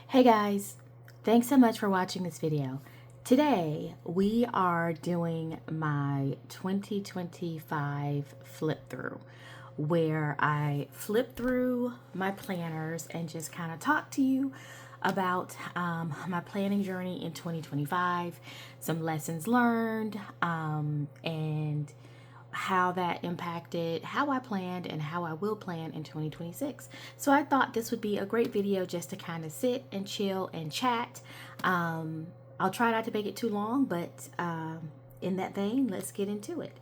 Hey guys, thanks so much for watching this video. Today we are doing my 2025 flip through, where I flip through my planners and just kind of talk to you about my planning journey in 2025, some lessons learned, and how that impacted how I planned and how I will plan in 2026. So I thought this would be a great video just to kind of sit and chill and chat. I'll try not to make it too long, but in that vein, let's get into it.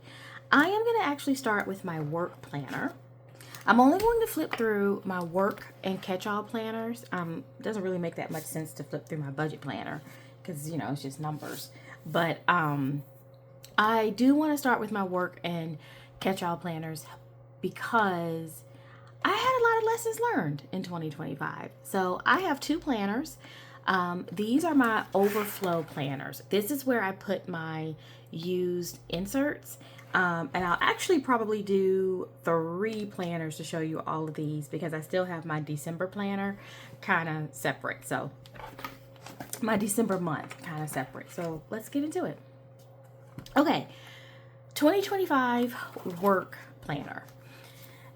I am going to actually start with my work planner. I'm only going to flip through my work and catch-all planners. It doesn't really make that much sense to flip through my budget planner because, you know, it's just numbers. But I do want to start with my work and catch-all planners because I had a lot of lessons learned in 2025. So I have two planners. These are my overflow planners. This is where I put my used inserts. And I'll actually probably do 3 planners to show you all of these because I still have my December planner kind of separate. So my December month kind of separate. So let's get into it. Okay, 2025 work planner.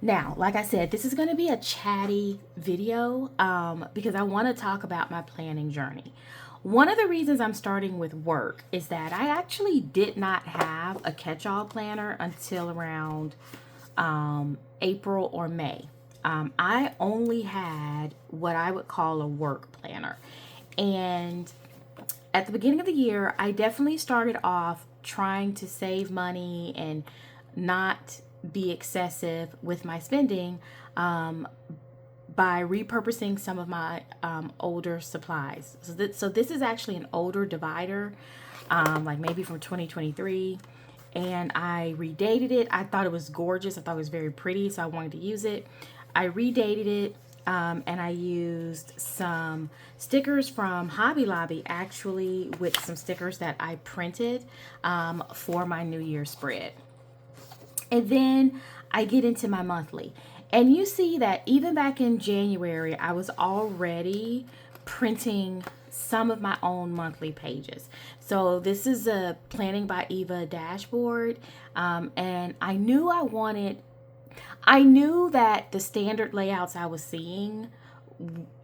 Now, like I said, this is going to be a chatty video because I want to talk about my planning journey. One of the reasons I'm starting with work is that I actually did not have a catch-all planner until around April or May. I only had what I would call a work planner. And at the beginning of the year, I definitely started off trying to save money and not be excessive with my spending by repurposing some of my older supplies. So this is actually an older divider, like maybe from 2023. And I redated it. I thought it was gorgeous. I thought it was very pretty, so I wanted to use it. I redated it. And I used some stickers from Hobby Lobby, actually, with some stickers that I printed for my New Year spread. And then I get into my monthly. And you see that even back in January, I was already printing some of my own monthly pages. So this is a PlanningByEva dashboard. And I knew that the standard layouts I was seeing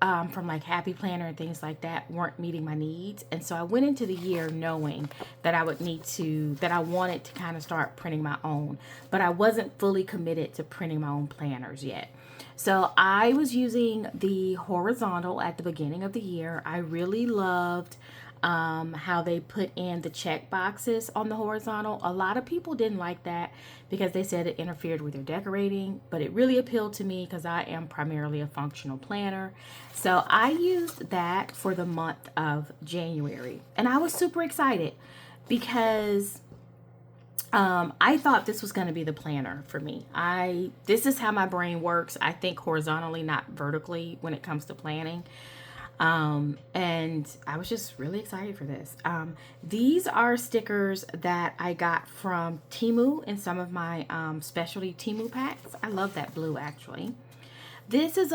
from like Happy Planner and things like that weren't meeting my needs. And so I went into the year knowing that I wanted to kind of start printing my own, but I wasn't fully committed to printing my own planners yet. So I was using the horizontal at the beginning of the year. I really loved how they put in the check boxes on the horizontal. A lot of people didn't like that because they said it interfered with their decorating, but it really appealed to me because I am primarily a functional planner. So I used that for the month of January, and I was super excited because I thought this was going to be the planner for me. This is how my brain works. I think horizontally, not vertically, when it comes to planning. And I was just really excited for this. These are stickers that I got from Temu in some of my specialty Temu packs. I love that blue, actually. This is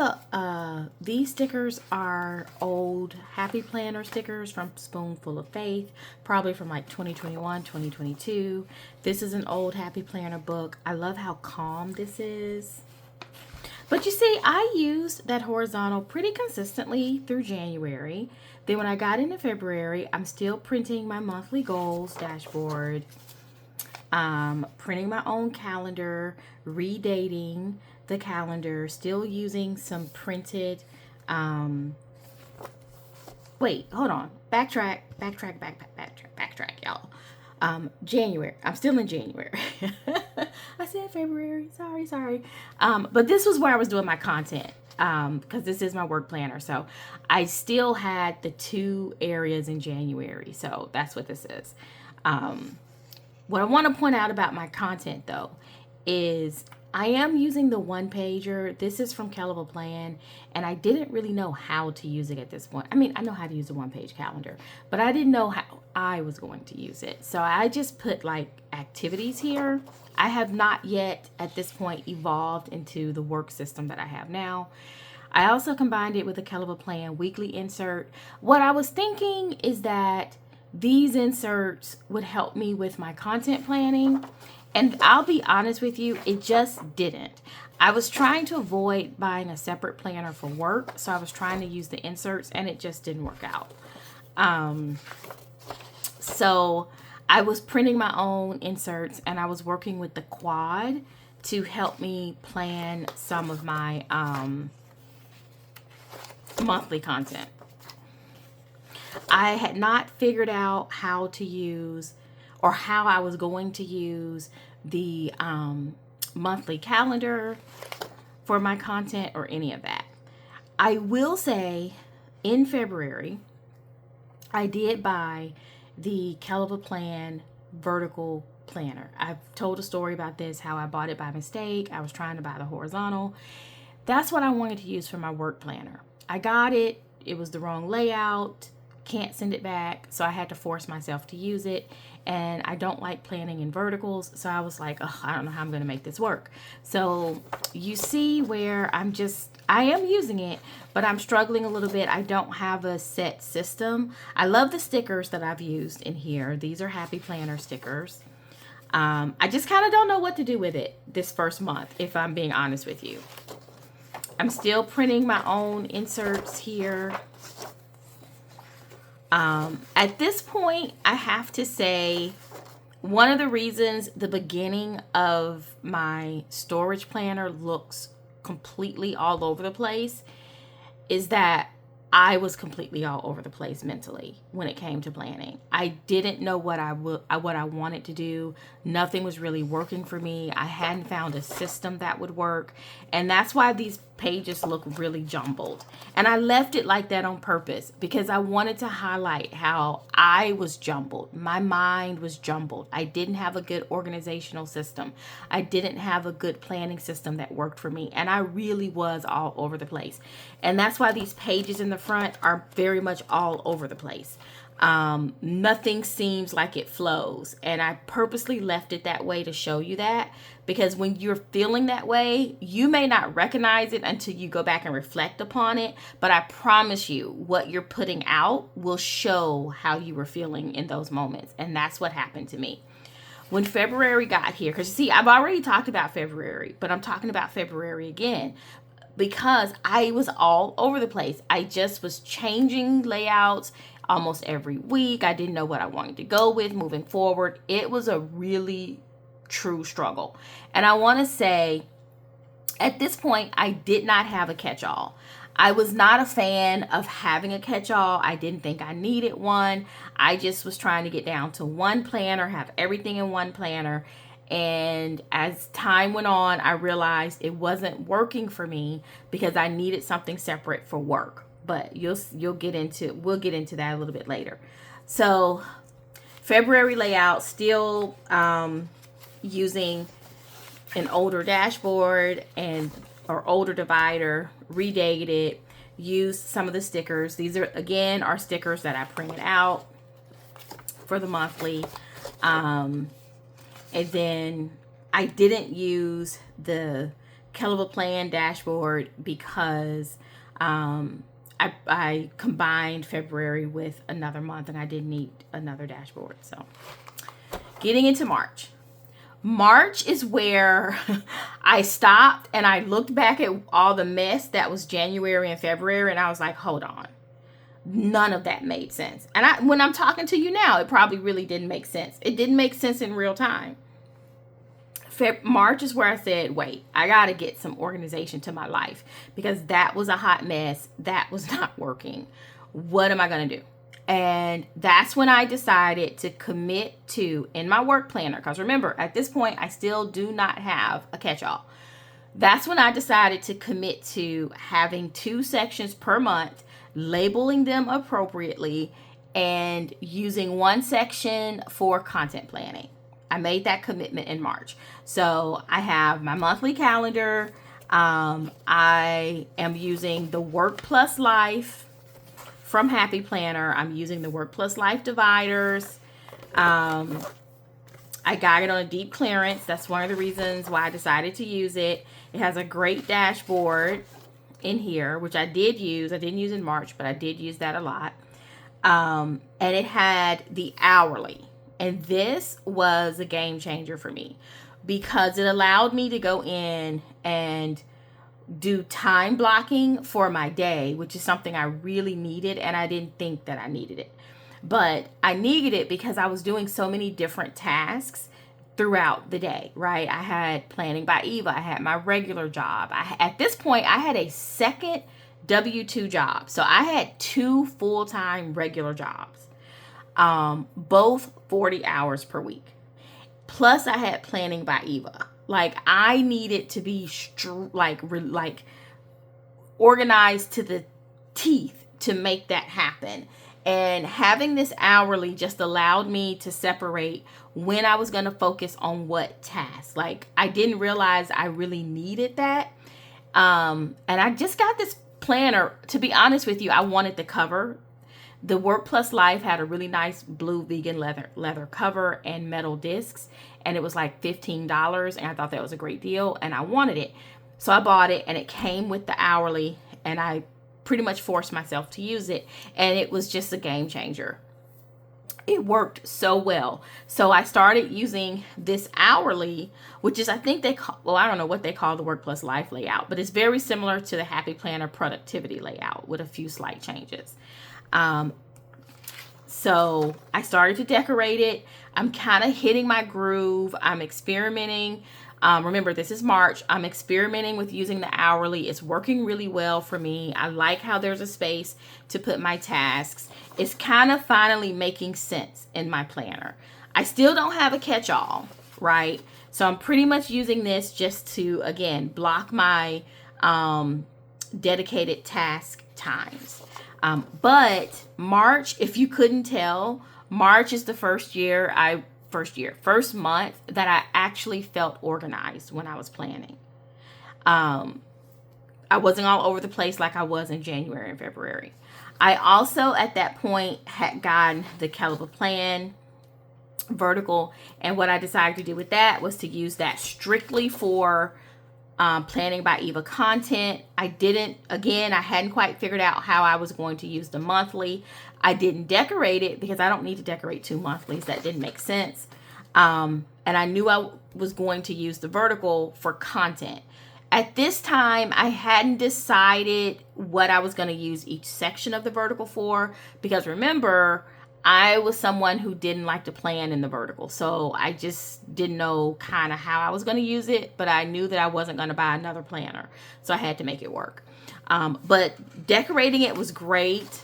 these stickers are old Happy Planner stickers from Spoonful of Faith, probably from like 2021, 2022. This is an old Happy Planner book. I love how calm this is. But you see, I used that horizontal pretty consistently through January. Then when I got into February, I'm still printing my monthly goals dashboard, printing my own calendar, redating the calendar, still using some printed, wait, hold on, backtrack, y'all. January. I'm still in January. I said February. Sorry. But this was where I was doing my content because this is my work planner. So I still had the 2 areas in January. So that's what this is. What I want to point out about my content, though, is I am using the 1-pager. This is from Catchall Plan, and I didn't really know how to use it at this point. I mean, I know how to use a 1-page calendar, but I didn't know how I was going to use it. So I just put like activities here. I have not yet at this point evolved into the work system that I have now. I also combined it with a Catchall Plan weekly insert. What I was thinking is that these inserts would help me with my content planning. And I'll be honest with you, it just didn't. I was trying to avoid buying a separate planner for work, so I was trying to use the inserts, and it just didn't work out. So I was printing my own inserts, and I was working with the Quad to help me plan some of my monthly content. I had not figured out how to use or how I was going to use the monthly calendar for my content or any of that. I will say in February, I did buy the Catchall Plan vertical planner. I've told a story about this, how I bought it by mistake. I was trying to buy the horizontal. That's what I wanted to use for my work planner. I got it. It was the wrong layout. Can't send it back. So I had to force myself to use it. And I don't like planning in verticals. So I was like, oh, I don't know how I'm going to make this work. So you see where I am using it, but I'm struggling a little bit. I don't have a set system. I love the stickers that I've used in here. These are Happy Planner stickers. I just kind of don't know what to do with it this first month, if I'm being honest with you. I'm still printing my own inserts here. At this point, I have to say, one of the reasons the beginning of my storage planner looks completely all over the place is that I was completely all over the place mentally when it came to planning. I didn't know what I wanted to do. Nothing was really working for me. I hadn't found a system that would work. And that's why these pages look really jumbled. And I left it like that on purpose because I wanted to highlight how I was jumbled. My mind was jumbled. I didn't have a good organizational system. I didn't have a good planning system that worked for me. And I really was all over the place. And that's why these pages in the front are very much all over the place. Nothing seems like it flows, and I purposely left it that way to show you that, because when you're feeling that way, you may not recognize it until you go back and reflect upon it, but I promise you what you're putting out will show how you were feeling in those moments. And that's what happened to me when February got here. Because you see, I've already talked about February, but I'm talking about February again because I was all over the place. I just was changing layouts almost every week. I didn't know what I wanted to go with moving forward. It was a really true struggle. And I want to say, at this point, I did not have a catch-all. I was not a fan of having a catch-all. I didn't think I needed one. I just was trying to get down to one planner, have everything in one planner. And as time went on, I realized it wasn't working for me because I needed something separate for work. But we'll get into that a little bit later. So February layout, still using an older dashboard or older divider, redated, used some of the stickers. These are, again, are stickers that I printed out for the monthly. And then I didn't use the Catchall Plan dashboard because I combined February with another month and I didn't need another dashboard. So getting into March. March is where I stopped and I looked back at all the mess that was January and February and I was like, hold on. None of that made sense. And when I'm talking to you now, it probably really didn't make sense. It didn't make sense in real time. March is where I said, wait, I got to get some organization to my life because that was a hot mess. That was not working. What am I going to do? And that's when I decided to commit to, in my work planner, because remember, at this point, I still do not have a catch-all. That's when I decided to commit to having 2 sections per month, labeling them appropriately, and using 1 section for content planning. I made that commitment in March. So I have my monthly calendar. I am using the Work Plus Life from Happy Planner. I'm using the Work Plus Life dividers. I got it on a deep clearance. That's one of the reasons why I decided to use it. It has a great dashboard. in here, which I did use. I didn't use in March, but I did use that a lot. And it had the hourly. And this was a game changer for me because it allowed me to go in and do time blocking for my day, which is something I really needed, and I didn't think that I needed it. But I needed it because I was doing so many different tasks throughout the day, right? I had Planning by Eva. I had my regular job. At this point, I had a second W-2 job. So I had 2 full-time regular jobs, both 40 hours per week. Plus I had Planning by Eva. Like, I needed to be organized to the teeth to make that happen. And having this hourly just allowed me to separate when I was going to focus on what task. Like, I didn't realize I really needed that. And I just got this planner. To be honest with you, I wanted the cover. The Work Plus Life had a really nice blue vegan leather cover and metal discs, and it was like $15, and I thought that was a great deal, and I wanted it. So I bought it, and it came with the hourly, and I pretty much forced myself to use it, and it was just a game changer. It worked so well. So I started using this hourly, which is, I think they call, well, I don't know what they call the Work Plus Life layout, but it's very similar to the Happy Planner productivity layout with a few slight changes. So I started to decorate it. I'm kind of hitting my groove. I'm experimenting. Remember, this is March. I'm experimenting with using the hourly. It's working really well for me. I like how there's a space to put my tasks. It's kind of finally making sense in my planner. I still don't have a catch-all, right? So I'm pretty much using this just to, again, block my dedicated task times. But March, if you couldn't tell, March is the first month that I actually felt organized when I was planning. I wasn't all over the place like I was in January and February. I also, at that point, had gotten the Caliber Plan vertical. And what I decided to do with that was to use that strictly for Planning by Eva content. I hadn't quite figured out how I was going to use the monthly. I didn't decorate it because I don't need to decorate 2 monthlies. That didn't make sense. And I knew I was going to use the vertical for content. At this time, I hadn't decided what I was going to use each section of the vertical for, because remember, I was someone who didn't like to plan in the vertical. So I just didn't know kind of how I was going to use it, but I knew that I wasn't going to buy another planner. So I had to make it work. But decorating it was great.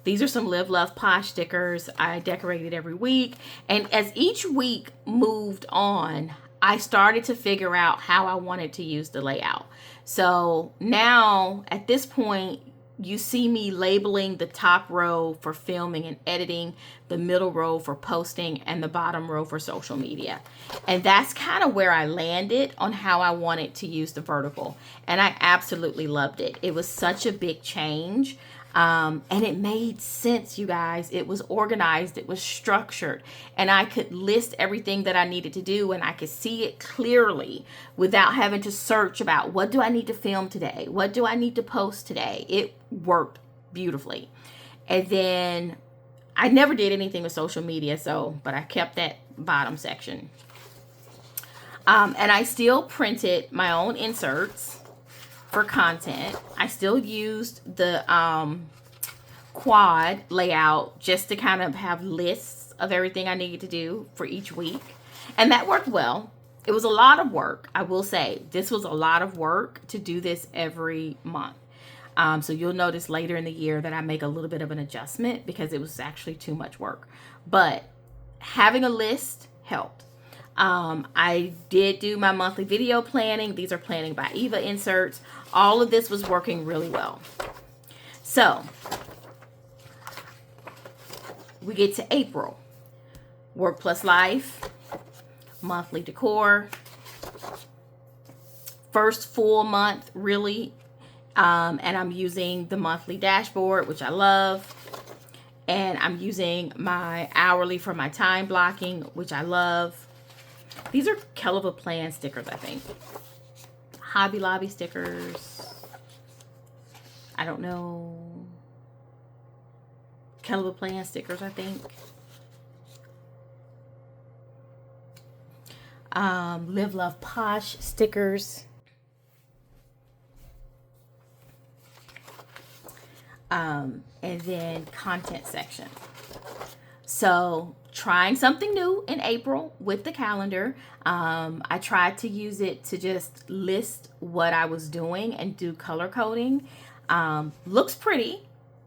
These are some Live, Love, Posh stickers. I decorated every week. And as each week moved on, I started to figure out how I wanted to use the layout. So now at this point, you see me labeling the top row for filming and editing, the middle row for posting, and the bottom row for social media. And that's kind of where I landed on how I wanted to use the vertical. And I absolutely loved it. It was such a big change. And it made sense, you guys. It was organized, it was structured, and I could list everything that I needed to do, and I could see it clearly without having to search about what do I need to film today? What do I need to post today? It worked beautifully. And then I never did anything with social media, but I kept that bottom section. And I still printed my own inserts for content. I still used the quad layout just to kind of have lists of everything I needed to do for each week. And that worked well. It was a lot of work. I will say this was a lot of work to do this every month. So you'll notice later in the year that I make a little bit of an adjustment because it was actually too much work. But having a list helped. I did do my monthly video planning. These are Planning by Eva inserts. All of this was working really well. So we get to April. Work Plus Life, monthly decor. First full month, really. And I'm using the monthly dashboard, which I love. And I'm using my hourly for my time blocking, which I love. These are Caliber Plan stickers, I think. Hobby Lobby stickers. I don't know. Caliber Plan stickers, I think. Live Love Posh stickers. And then content section. So trying something new in April with the calendar. I tried to use it to just list what I was doing and do color coding. Looks pretty,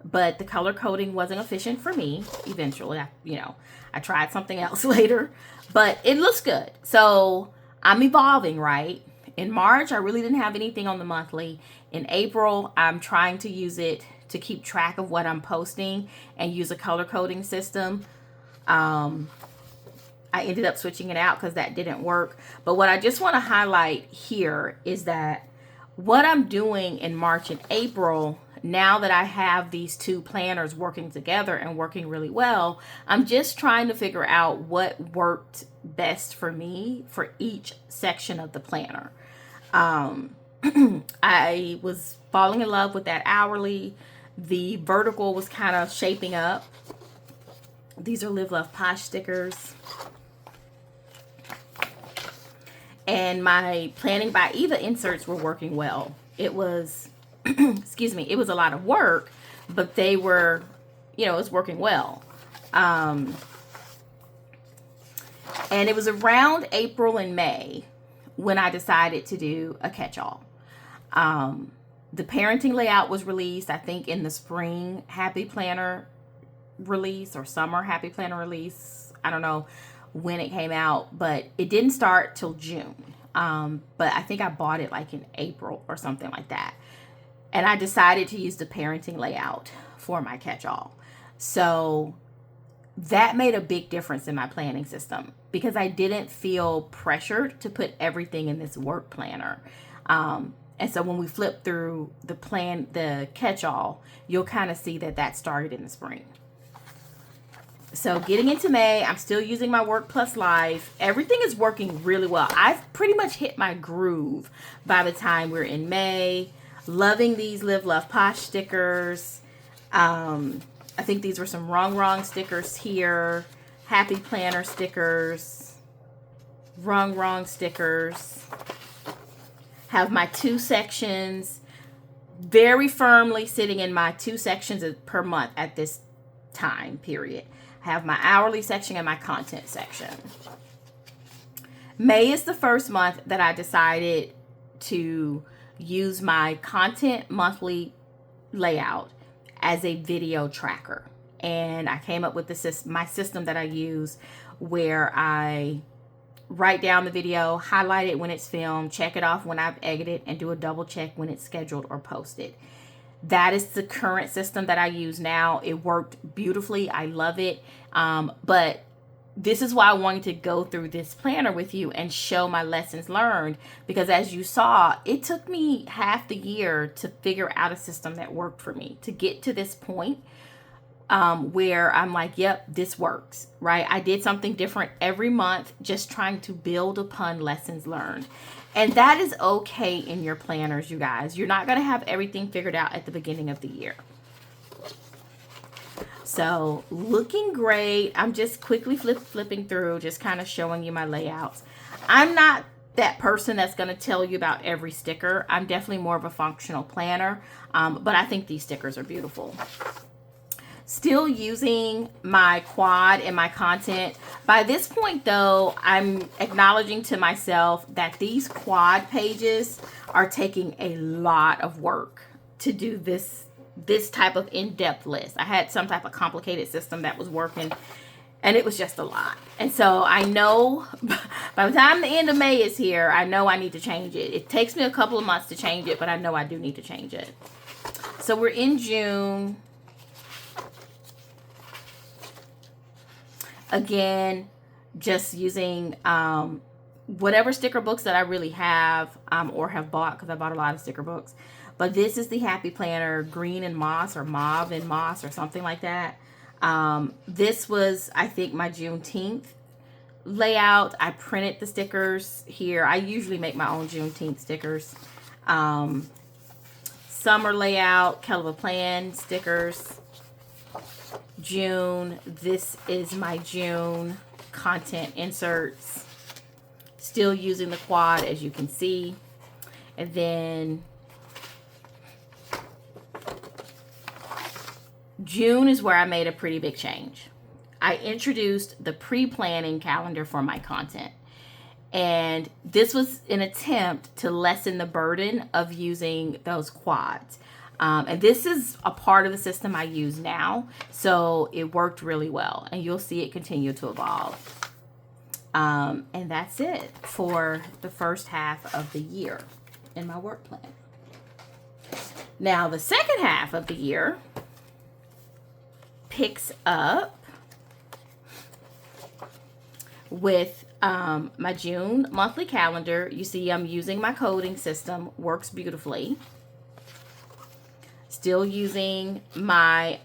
but the color coding wasn't efficient for me. Eventually, I tried something else later, but it looks good. So I'm evolving, right? In March, I really didn't have anything on the monthly. In April, I'm trying to use it to keep track of what I'm posting and use a color coding system. I ended up switching it out because that didn't work. But what I just want to highlight here is that what I'm doing in March and April, now that I have these two planners working together and working really well, I'm just trying to figure out what worked best for me for each section of the planner. I was falling in love with that hourly. The vertical was kind of shaping up. These are Live Love Posh stickers. And my Planning by Eva inserts were working well. It was, excuse me, it was a lot of work, but they were, it was working well. And it was around April and May when I decided to do a catch-all. The parenting layout was released, I think, in the spring Happy Planner release or summer Happy Planner release. I don't know when it came out, but it didn't start till June. But I think I bought it like in April or something like that. And I decided to use the parenting layout for my catch-all. So that made a big difference in my planning system because I didn't feel pressured to put everything in this work planner. And so when we flip through the catch-all, you'll kind of see that started in the spring. So getting into May, I'm still using my Work Plus Life. Everything is working really well. I've pretty much hit my groove by the time we're in May. Loving these Live Love Posh stickers. I think these were some wrong stickers here. Happy Planner stickers. Wrong stickers. Have my 2 sections very firmly sitting in my 2 sections per month at this time period. I have my hourly section and my content section. May is the first month that I decided to use my content monthly layout as a video tracker. And I came up with my system that I use where I write down the video, highlight it when it's filmed, check it off when I've edited, and do a double check when it's scheduled or posted. That is the current system that I use now. It worked beautifully. I love it. But this is why I wanted to go through this planner with you and show my lessons learned. Because as you saw, it took me half the year to figure out a system that worked for me to get to this point where I'm like, yep, this works, right? I did something different every month, just trying to build upon lessons learned. And that is okay in your planners, you guys. You're not going to have everything figured out at the beginning of the year. So looking great. I'm just quickly flipping through, just kind of showing you my layouts. I'm not that person that's going to tell you about every sticker. I'm definitely more of a functional planner, but I think these stickers are beautiful. Still using my quad and my content. By this point though, I'm acknowledging to myself that these quad pages are taking a lot of work to do this type of in-depth list. I had some type of complicated system that was working and it was just a lot. And so I know by the time the end of May is here, I know I need to change it. It takes me a couple of months to change it, but I know I do need to change it. So we're in June. Again, just using whatever sticker books that I really have or have bought, because I bought a lot of sticker books. But this is the Happy Planner Green and Moss or Mauve and Moss or something like that. This was, I think, my Juneteenth layout. I printed the stickers here. I usually make my own Juneteenth stickers. Summer layout, Hell of a Plan stickers. June, this is my June content inserts. Still using the quad, as you can see. And then June is where I made a pretty big change. I introduced the pre-planning calendar for my content. And this was an attempt to lessen the burden of using those quads. And this is a part of the system I use now. So it worked really well. And you'll see it continue to evolve. And that's it for the first half of the year in my work plan. Now, the second half of the year picks up with my June monthly calendar. You see I'm using my coding system. Works beautifully. Still using my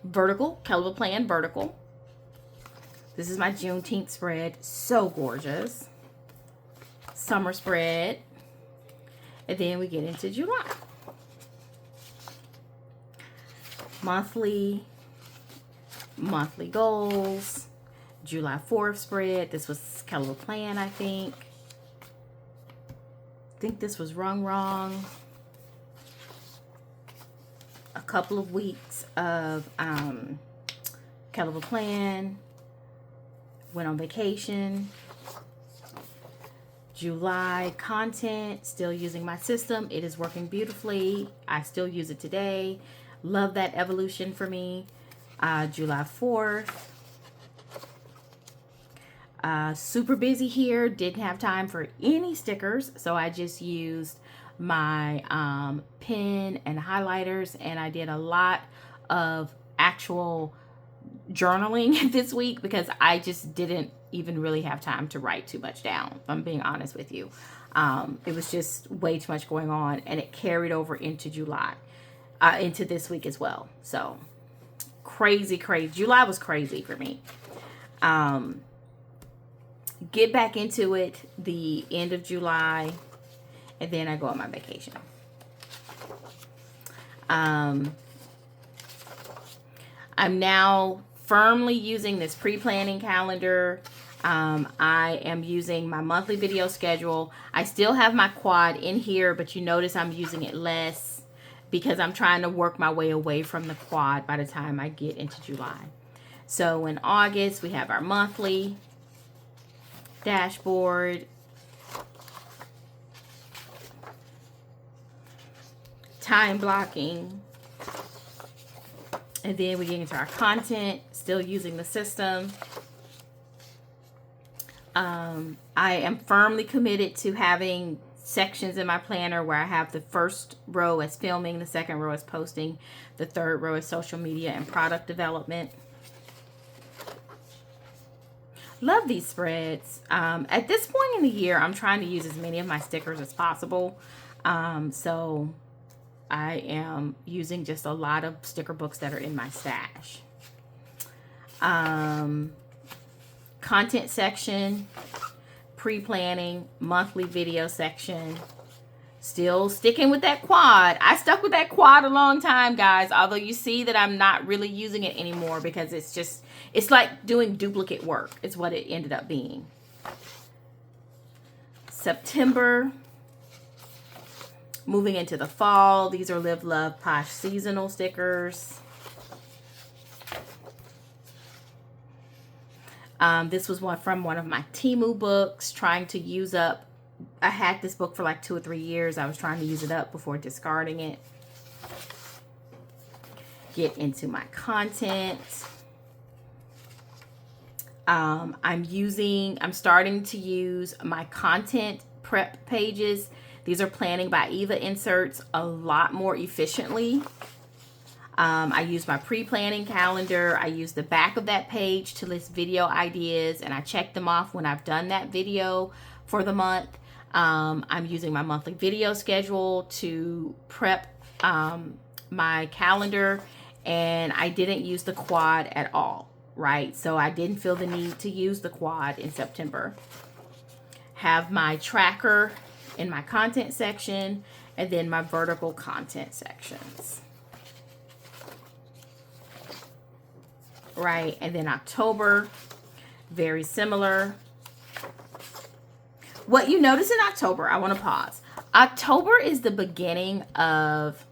vertical, Hell of a Plan vertical. This is my Juneteenth spread. So gorgeous. Summer spread. And then we get into July. Monthly goals. July 4th spread. This was Hell of a Plan, I think. This was wrong. A couple of weeks of Hell of a Plan. Went on vacation. July content, still using my system. It is working beautifully. I still use it today. Love that evolution for me. July 4th. Super busy here. Didn't have time for any stickers, so I just used my pen and highlighters, and I did a lot of actual journaling this week because I just didn't even really have time to write too much down, if I'm being honest with you. It was just way too much going on, and it carried over into July, into this week as well. So crazy. July was crazy for me. Get back into it the end of July, and then I go on my vacation. I'm now firmly using this pre-planning calendar. I am using my monthly video schedule. I still have my quad in here, but you notice I'm using it less because I'm trying to work my way away from the quad by the time I get into July. So in August, we have our monthly dashboard, time blocking, and then we get into our content, still using the system. I am firmly committed to having sections in my planner where I have the first row as filming, the second row as posting, the third row as social media and product development. Love these spreads. At this point in the year, I'm trying to use as many of my stickers as possible. So I am using just a lot of sticker books that are in my stash. Content section, pre-planning, monthly video section. Still sticking with that quad. I stuck with that quad a long time, guys. Although you see that I'm not really using it anymore because it's like doing duplicate work. It's what it ended up being. September. Moving into the fall. These are Live, Love, Posh seasonal stickers. This was one from one of my Temu books. Trying to use up. I had this book for like 2 or 3 years. I was trying to use it up before discarding it. Get into my content. I'm starting to use my content prep pages. These are PlanningByEva inserts a lot more efficiently. I use my pre-planning calendar. I use the back of that page to list video ideas, and I check them off when I've done that video for the month. I'm using my monthly video schedule to prep my calendar, and I didn't use the quad at all, right? So I didn't feel the need to use the quad in September. have my tracker in my content section, and then my vertical content sections. Right, and then October, very similar. What you notice in October, I want to pause. October is the beginning of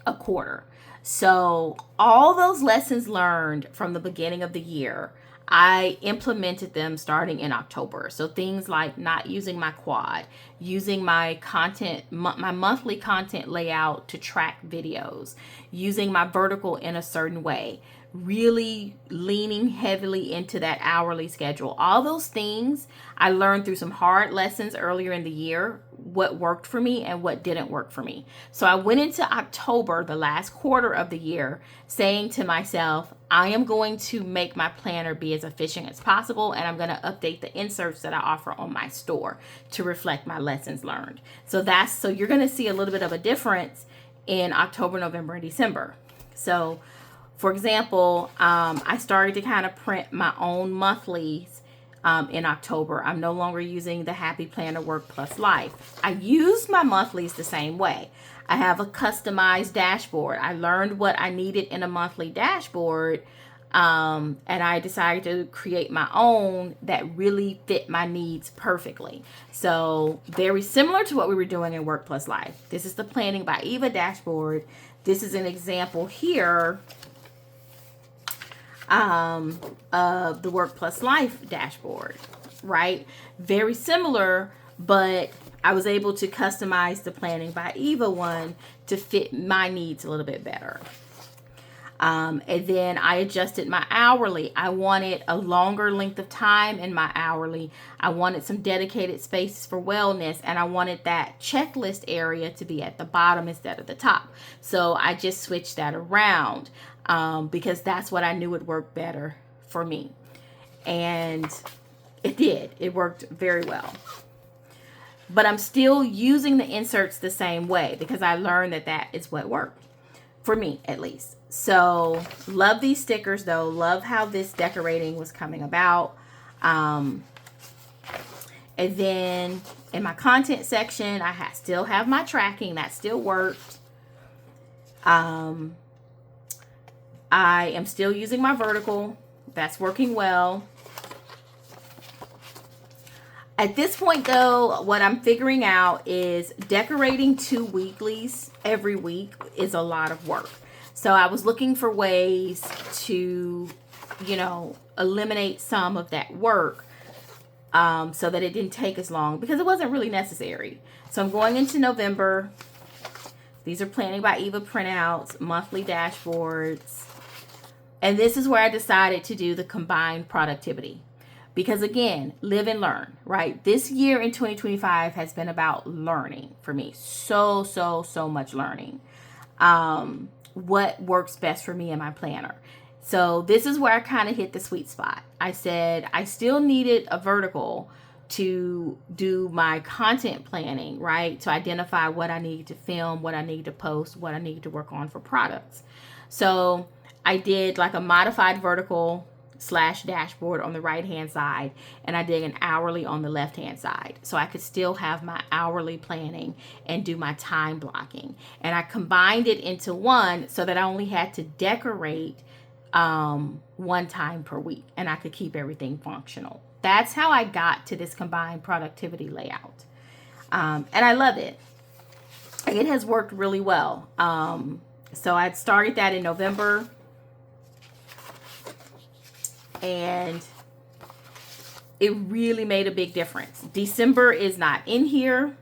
a quarter. So all those lessons learned from the beginning of the year, I implemented them starting in October. So things like not using my quad, using my content, my monthly content layout to track videos, using my vertical in a certain way, really leaning heavily into that hourly schedule. All those things I learned through some hard lessons earlier in the year, what worked for me and what didn't work for me. So I went into October, the last quarter of the year, saying to myself, I am going to make my planner be as efficient as possible, and I'm going to update the inserts that I offer on my store to reflect my lessons learned. So you're going to see a little bit of a difference in October, November, and December. So for example, I started to kind of print my own monthlies in October. I'm no longer using the Happy Planner Work Plus Life. I use my monthlies the same way. I have a customized dashboard. I learned what I needed in a monthly dashboard, and I decided to create my own that really fit my needs perfectly. So very similar to what we were doing in Work Plus Life. This is the Planning by Eva dashboard. This is an example here of the Work Plus Life dashboard, right? Very similar, but I was able to customize the Planning by Eva one to fit my needs a little bit better. And then I adjusted my hourly. I wanted a longer length of time in my hourly. I wanted some dedicated spaces for wellness, and I wanted that checklist area to be at the bottom instead of the top. So I just switched that around because that's what I knew would work better for me. And it did. It worked very well. But I'm still using the inserts the same way because I learned that that is what worked for me, at least. So love these stickers though. Love how this decorating was coming about. And then in my content section, I still have my tracking. That still worked. I am still using my vertical. That's working well. At this point though, what I'm figuring out is decorating 2 weeklies every week is a lot of work. So I was looking for ways to, eliminate some of that work so that it didn't take as long because it wasn't really necessary. So I'm going into November. These are Planning by Eva printouts, monthly dashboards. And this is where I decided to do the combined productivity. Because again, live and learn, right? This year in 2025 has been about learning for me. So much learning. What works best for me in my planner. So this is where I kind of hit the sweet spot. I said I still needed a vertical to do my content planning, right? To identify what I need to film, what I need to post, what I need to work on for products. So I did like a modified vertical / dashboard on the right hand side, and I did an hourly on the left hand side, so I could still have my hourly planning and do my time blocking. And I combined it into one so that I only had to decorate 1 time per week, and I could keep everything functional. That's how I got to this combined productivity layout, and I love it. It has worked really well. So I started that in November. And it really made a big difference. December is not in here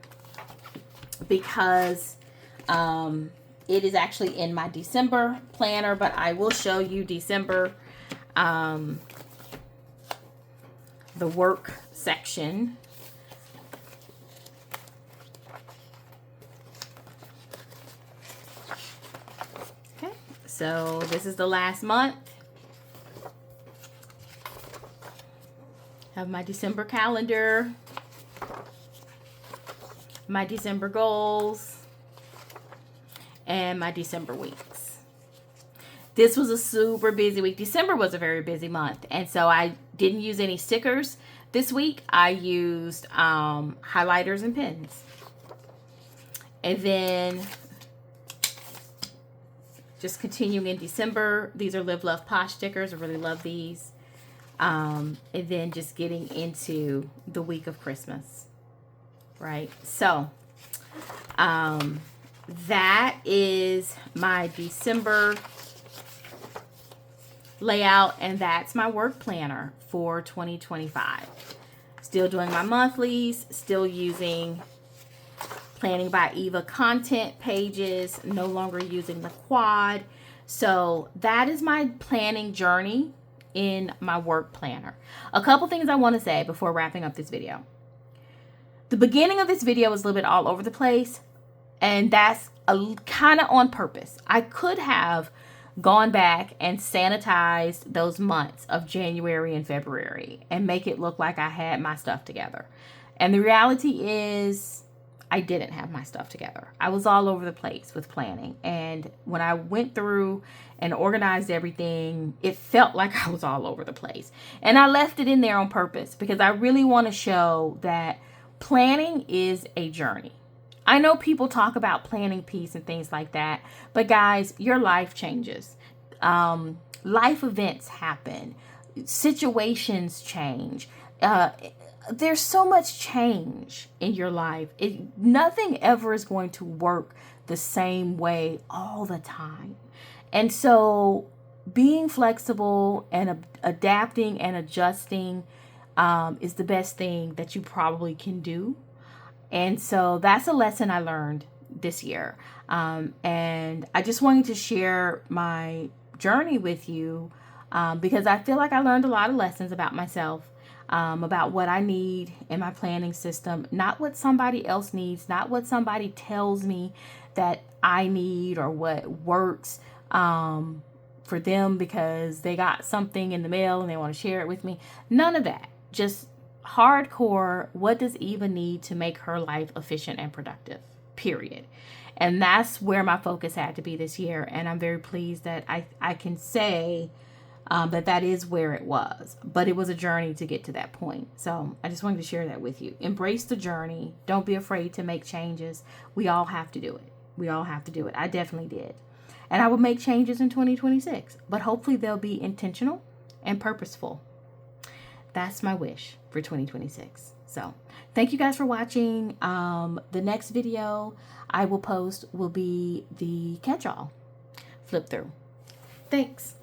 because it is actually in my December planner, but I will show you December, the work section. Okay, so this is the last month. Have my December calendar, my December goals, and my December weeks. This was a super busy week. December was a very busy month, and so I didn't use any stickers this week. I used highlighters and pens. And then just continuing in December, these are Live, Love, Posh stickers. I really love these. And then just getting into the week of Christmas, right? So that is my December layout, and that's my work planner for 2025. Still doing my monthlies, still using PlanningByEva content pages, no longer using the quad. So that is my planning journey in my work planner. A couple things I want to say before wrapping up this video. The beginning of this video was a little bit all over the place, and that's kind of on purpose. I could have gone back and sanitized those months of January and February and make it look like I had my stuff together. And the reality is I didn't have my stuff together. I was all over the place with planning. And when I went through and organized everything, it felt like I was all over the place. And I left it in there on purpose because I really want to show that planning is a journey. I know people talk about planning peace and things like that, but guys, your life changes. Life events happen. Situations change. There's so much change in your life. Nothing ever is going to work the same way all the time. And so being flexible and adapting and adjusting is the best thing that you probably can do. And so that's a lesson I learned this year. And I just wanted to share my journey with you because I feel like I learned a lot of lessons about myself, about what I need in my planning system, not what somebody else needs, not what somebody tells me that I need or what works for them because they got something in the mail and they want to share it with me. None of that. Just hardcore, what does Eva need to make her life efficient and productive, period. And that's where my focus had to be this year. And I'm very pleased that I can say that is where it was. But it was a journey to get to that point. So I just wanted to share that with you. Embrace the journey. Don't be afraid to make changes. We all have to do it. We all have to do it. I definitely did. And I will make changes in 2026. But hopefully they'll be intentional and purposeful. That's my wish for 2026. So thank you guys for watching. The next video I will post will be the Catchall flip through. Thanks.